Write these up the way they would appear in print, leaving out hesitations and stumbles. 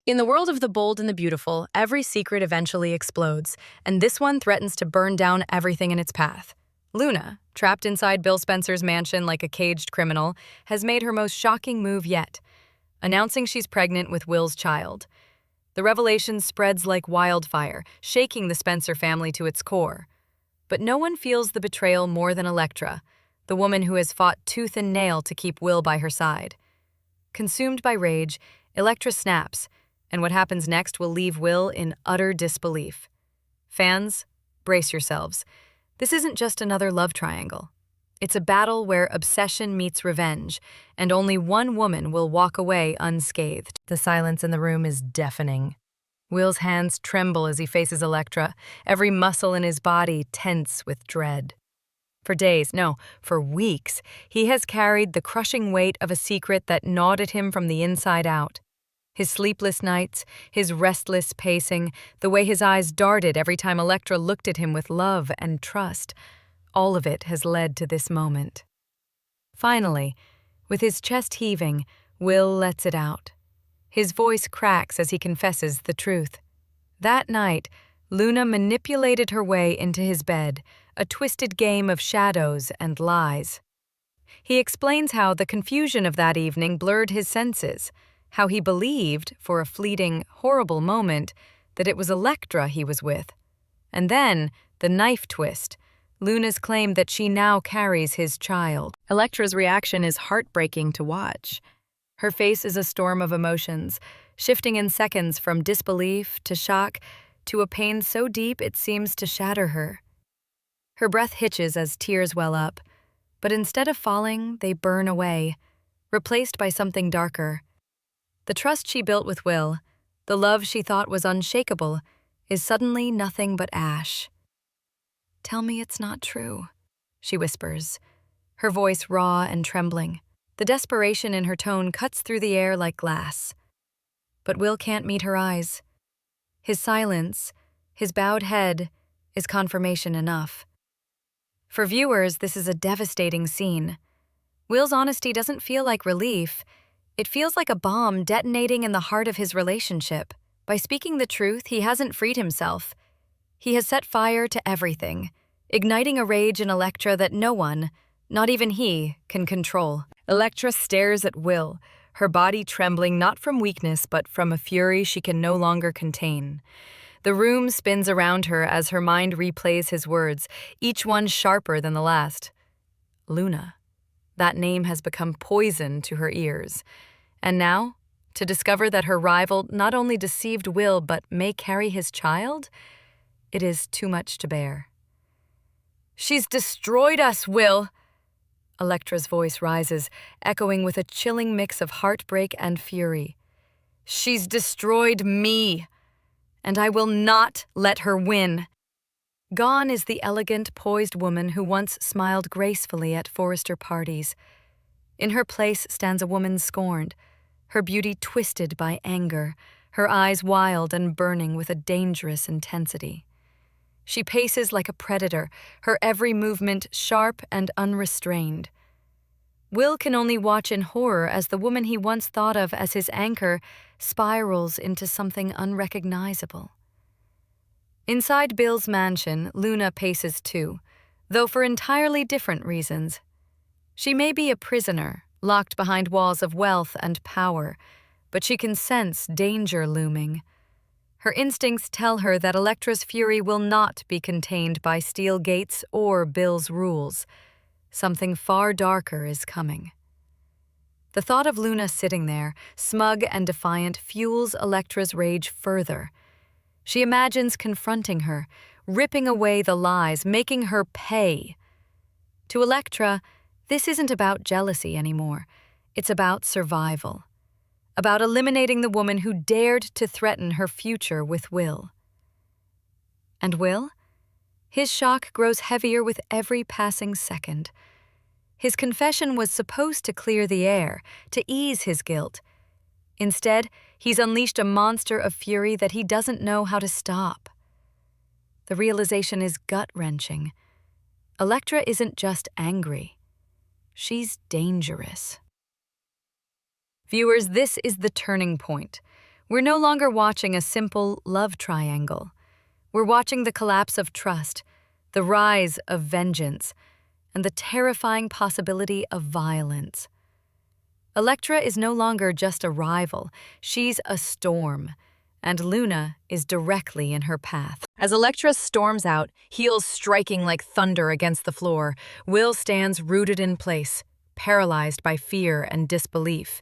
In the world of the bold and the beautiful, every secret eventually explodes, and this one threatens to burn down everything in its path. Luna, trapped inside Bill Spencer's mansion like a caged criminal, has made her most shocking move yet, announcing she's pregnant with Will's child. The revelation spreads like wildfire, shaking the Spencer family to its core. But no one feels the betrayal more than Electra, the woman who has fought tooth and nail to keep Will by her side. Consumed by rage, Electra snaps, and what happens next will leave Will in utter disbelief. Fans, brace yourselves. This isn't just another love triangle. It's a battle where obsession meets revenge, and only one woman will walk away unscathed. The silence in the room is deafening. Will's hands tremble as he faces Electra, every muscle in his body tense with dread. For days, no, for weeks, he has carried the crushing weight of a secret that gnawed at him from the inside out. His sleepless nights, his restless pacing, the way his eyes darted every time Electra looked at him with love and trust, all of it has led to this moment. Finally, with his chest heaving, Will lets it out. His voice cracks as he confesses the truth. That night, Luna manipulated her way into his bed, a twisted game of shadows and lies. He explains how the confusion of that evening blurred his senses, how he believed, for a fleeting, horrible moment, that it was Electra he was with. And then, the knife twist, Luna's claim that she now carries his child. Electra's reaction is heartbreaking to watch. Her face is a storm of emotions, shifting in seconds from disbelief to shock to a pain so deep it seems to shatter her. Her breath hitches as tears well up, but instead of falling, they burn away, replaced by something darker. The trust she built with Will, the love she thought was unshakable, is suddenly nothing but ash. "Tell me it's not true," she whispers, her voice raw and trembling. The desperation in her tone cuts through the air like glass. But Will can't meet her eyes. His silence, his bowed head, is confirmation enough. For viewers, this is a devastating scene. Will's honesty doesn't feel like relief. It feels like a bomb detonating in the heart of his relationship. By speaking the truth, he hasn't freed himself. He has set fire to everything, igniting a rage in Electra that no one, not even he, can control. Electra stares at Will, her body trembling not from weakness but from a fury she can no longer contain. The room spins around her as her mind replays his words, each one sharper than the last. Luna. That name has become poison to her ears. And now, to discover that her rival not only deceived Will but may carry his child, it is too much to bear. "She's destroyed us, Will!" Electra's voice rises, echoing with a chilling mix of heartbreak and fury. "She's destroyed me, and I will not let her win." Gone is the elegant, poised woman who once smiled gracefully at Forrester parties. In her place stands a woman scorned, her beauty twisted by anger, her eyes wild and burning with a dangerous intensity. She paces like a predator, her every movement sharp and unrestrained. Will can only watch in horror as the woman he once thought of as his anchor spirals into something unrecognizable. Inside Bill's mansion, Luna paces too, though for entirely different reasons. She may be a prisoner, locked behind walls of wealth and power, but she can sense danger looming. Her instincts tell her that Electra's fury will not be contained by steel gates or Bill's rules. Something far darker is coming. The thought of Luna sitting there, smug and defiant, fuels Electra's rage further. She imagines confronting her, ripping away the lies, making her pay. To Electra, this isn't about jealousy anymore. It's about survival. About eliminating the woman who dared to threaten her future with Will. And Will? His shock grows heavier with every passing second. His confession was supposed to clear the air, to ease his guilt. Instead, he's unleashed a monster of fury that he doesn't know how to stop. The realization is gut-wrenching. Electra isn't just angry. She's dangerous. Viewers, this is the turning point. We're no longer watching a simple love triangle. We're watching the collapse of trust, the rise of vengeance, and the terrifying possibility of violence. Electra is no longer just a rival, she's a storm, and Luna is directly in her path. As Electra storms out, heels striking like thunder against the floor, Will stands rooted in place, paralyzed by fear and disbelief.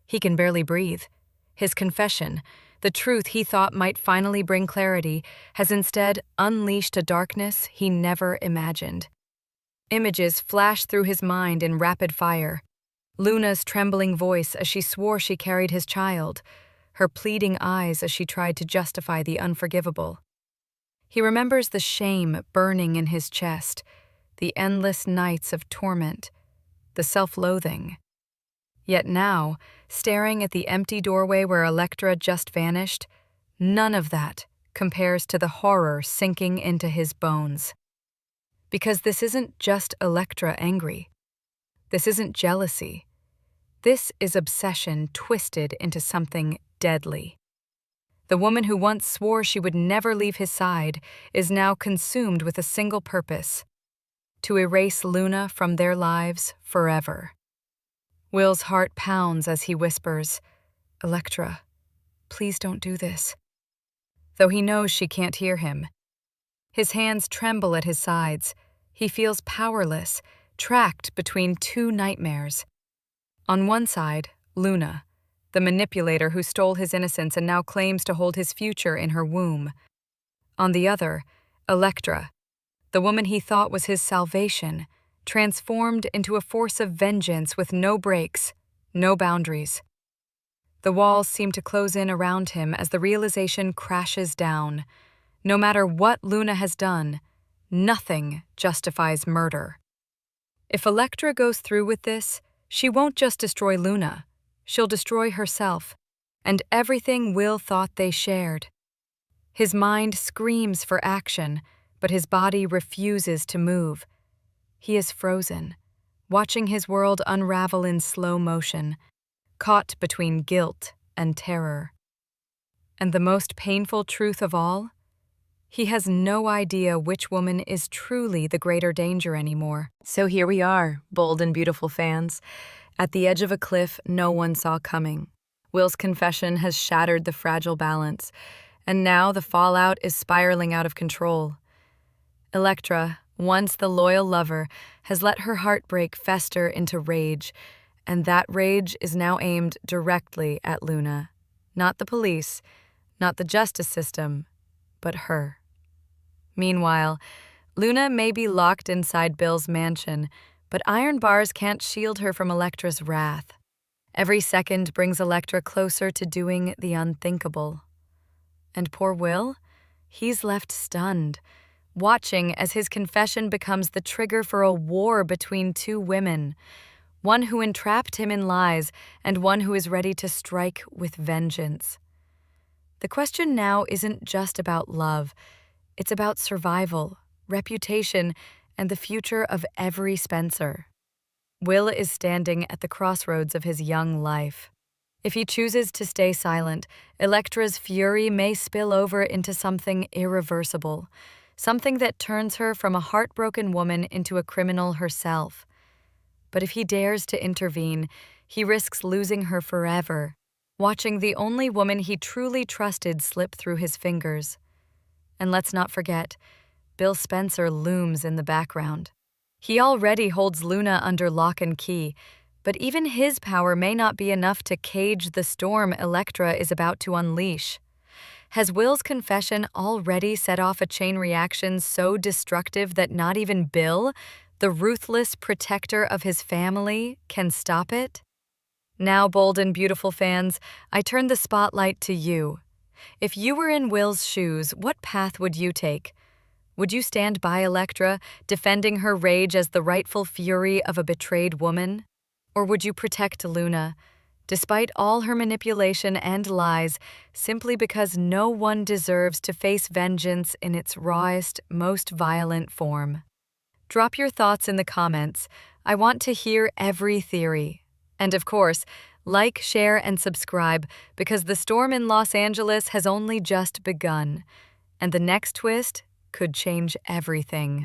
He can barely breathe. His confession, the truth he thought might finally bring clarity, has instead unleashed a darkness he never imagined. Images flash through his mind in rapid fire. Luna's trembling voice as she swore she carried his child, her pleading eyes as she tried to justify the unforgivable. He remembers the shame burning in his chest, the endless nights of torment, the self-loathing. Yet now, staring at the empty doorway where Electra just vanished, none of that compares to the horror sinking into his bones. Because this isn't just Electra angry. This isn't jealousy. This is obsession twisted into something deadly. The woman who once swore she would never leave his side is now consumed with a single purpose: to erase Luna from their lives forever. Will's heart pounds as he whispers, "Electra, please don't do this," though he knows she can't hear him. His hands tremble at his sides. He feels powerless, trapped between two nightmares. On one side, Luna, the manipulator who stole his innocence and now claims to hold his future in her womb. On the other, Electra, the woman he thought was his salvation, transformed into a force of vengeance with no brakes, no boundaries. The walls seem to close in around him as the realization crashes down. No matter what Luna has done, nothing justifies murder. If Electra goes through with this, she won't just destroy Luna. She'll destroy herself, and everything Will thought they shared. His mind screams for action, but his body refuses to move. He is frozen, watching his world unravel in slow motion, caught between guilt and terror. And the most painful truth of all? He has no idea which woman is truly the greater danger anymore. So here we are, bold and beautiful fans, at the edge of a cliff no one saw coming. Will's confession has shattered the fragile balance, and now the fallout is spiraling out of control. Electra, once the loyal lover, has let her heartbreak fester into rage, and that rage is now aimed directly at Luna. Not the police, not the justice system, but her. Meanwhile, Luna may be locked inside Bill's mansion, but iron bars can't shield her from Electra's wrath. Every second brings Electra closer to doing the unthinkable. And poor Will? He's left stunned, watching as his confession becomes the trigger for a war between two women, one who entrapped him in lies and one who is ready to strike with vengeance. The question now isn't just about love. It's about survival, reputation, and the future of every Spencer. Will is standing at the crossroads of his young life. If he chooses to stay silent, Electra's fury may spill over into something irreversible, something that turns her from a heartbroken woman into a criminal herself. But if he dares to intervene, he risks losing her forever, watching the only woman he truly trusted slip through his fingers. And let's not forget, Bill Spencer looms in the background. He already holds Luna under lock and key, but even his power may not be enough to cage the storm Electra is about to unleash. Has Will's confession already set off a chain reaction so destructive that not even Bill, the ruthless protector of his family, can stop it? Now, bold and beautiful fans, I turn the spotlight to you. If you were in Will's shoes, what path would you take? Would you stand by Electra, defending her rage as the rightful fury of a betrayed woman? Or would you protect Luna, despite all her manipulation and lies, simply because no one deserves to face vengeance in its rawest, most violent form? Drop your thoughts in the comments. I want to hear every theory. And of course, Like, share, and subscribe because the storm in Los Angeles has only just begun, and the next twist could change everything.